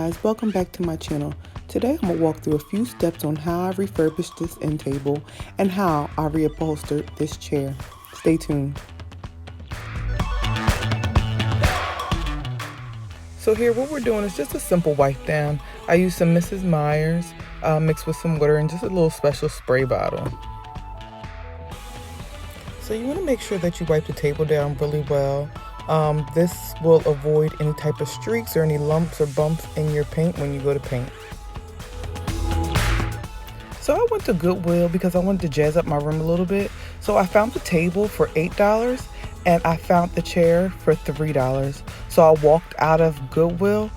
guys, welcome back to my channel. Today I'm going to walk through a few steps on how I refurbished this end table and how I reupholstered this chair. Stay tuned. So here what we're doing is just a simple wipe down. I used some Mrs. Meyer's mixed with some water and just a little special spray bottle. So you want to make sure that you wipe the table down really well. This will avoid any type of streaks or any lumps or bumps in your paint when you go to paint. So I went to Goodwill because I wanted to jazz up my room a little bit. So I found the table for $8 and I found the chair for $3. So I walked out of Goodwill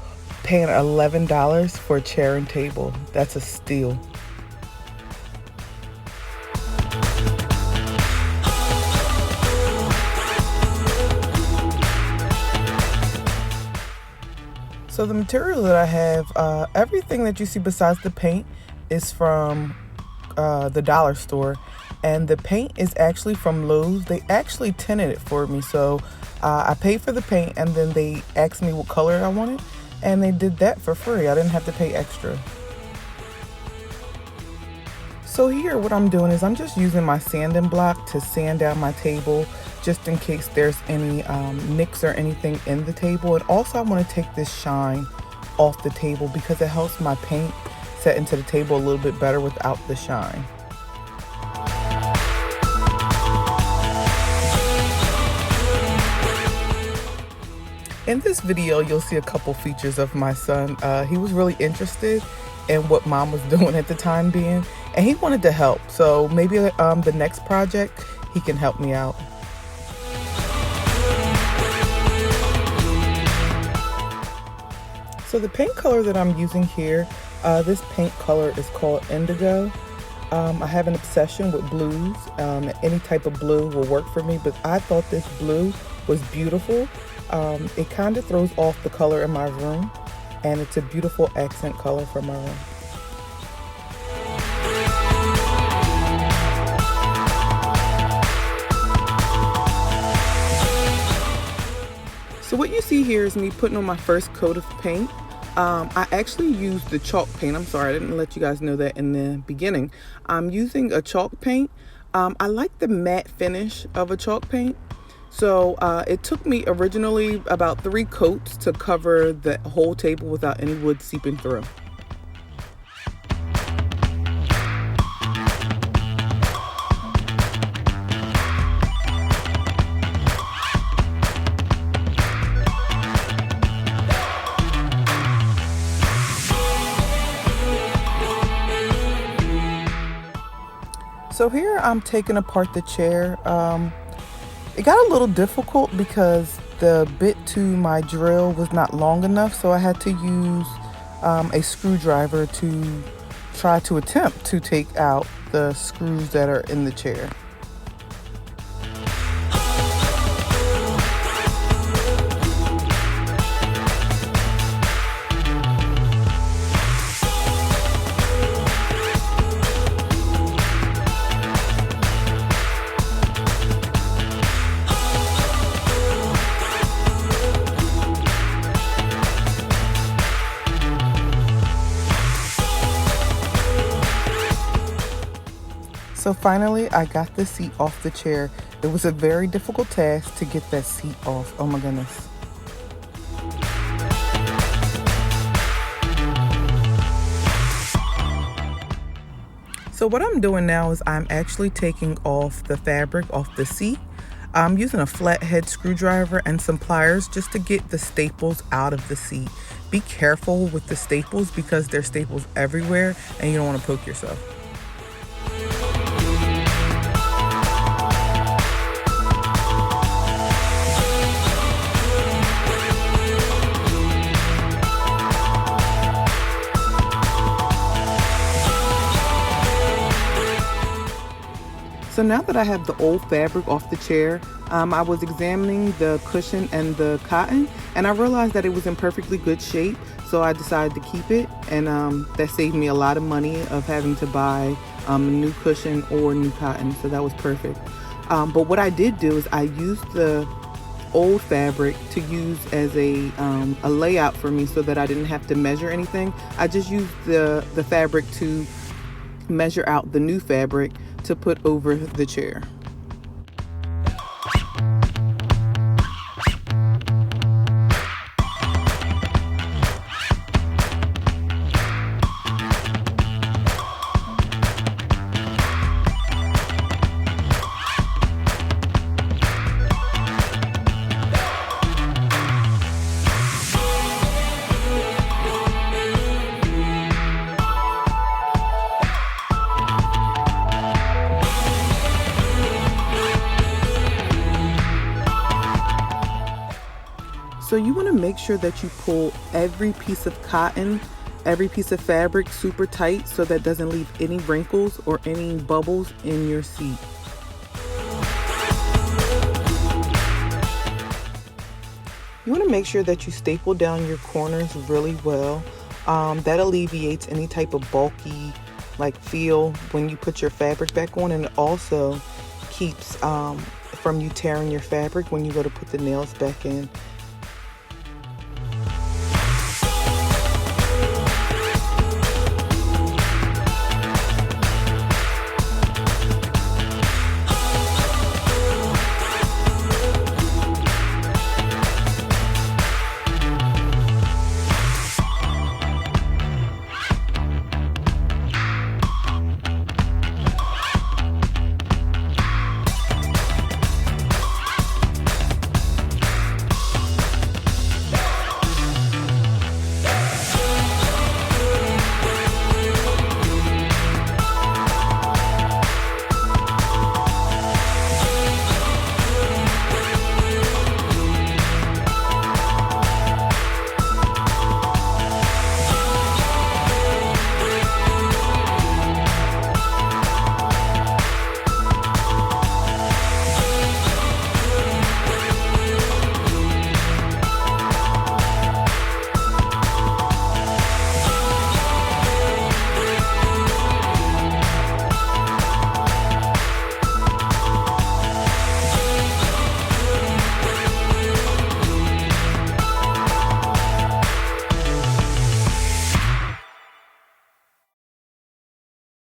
paying $11 for a chair and table. That's a steal. So the material that I have, everything that you see besides the paint is from the dollar store, and the paint is actually from Lowe's. They actually tinted it for me, so I paid for the paint and then they asked me what color I wanted and they did that for free. I didn't have to pay extra. So here what I'm doing is I'm just using my sanding block to sand down my table just in case there's any nicks or anything in the table. And also I want to take this shine off the table because it helps my paint set into the table a little bit better without the shine. In this video, you'll see a couple features of my son. He was really interested in what mom was doing at the time being, and he wanted to help. So maybe the next project, he can help me out. So the paint color that I'm using here, this paint color is called Indigo. I have an obsession with blues. Any type of blue will work for me, but I thought this blue was beautiful. It kind of throws off the color in my room, and it's a beautiful accent color for my room. So what you see here is me putting on my first coat of paint. I actually used the chalk paint. I'm sorry, I didn't let you guys know that in the beginning. I'm using a chalk paint. I like the matte finish of a chalk paint. So it took me originally about 3 coats to cover the whole table without any wood seeping through. So here I'm taking apart the chair. It got a little difficult because the bit to my drill was not long enough, so I had to use a screwdriver to try to attempt to take out the screws that are in the chair. So finally, I got the seat off the chair. It was a very difficult task to get that seat off. Oh my goodness. So what I'm doing now is I'm actually taking off the fabric off the seat. I'm using a flathead screwdriver and some pliers just to get the staples out of the seat. Be careful with the staples because there's staples everywhere and you don't want to poke yourself. So now that I have the old fabric off the chair, I was examining the cushion and the cotton, and I realized that it was in perfectly good shape, so I decided to keep it, and that saved me a lot of money of having to buy a new cushion or new cotton, so that was perfect. But what I did do is I used the old fabric to use as a layout for me so that I didn't have to measure anything. I just used the fabric to measure out the new fabric to put over the chair. So you want to make sure that you pull every piece of cotton, every piece of fabric super tight so that doesn't leave any wrinkles or any bubbles in your seat. You want to make sure that you staple down your corners really well. That alleviates any type of bulky feel when you put your fabric back on, and it also keeps from you tearing your fabric when you go to put the nails back in.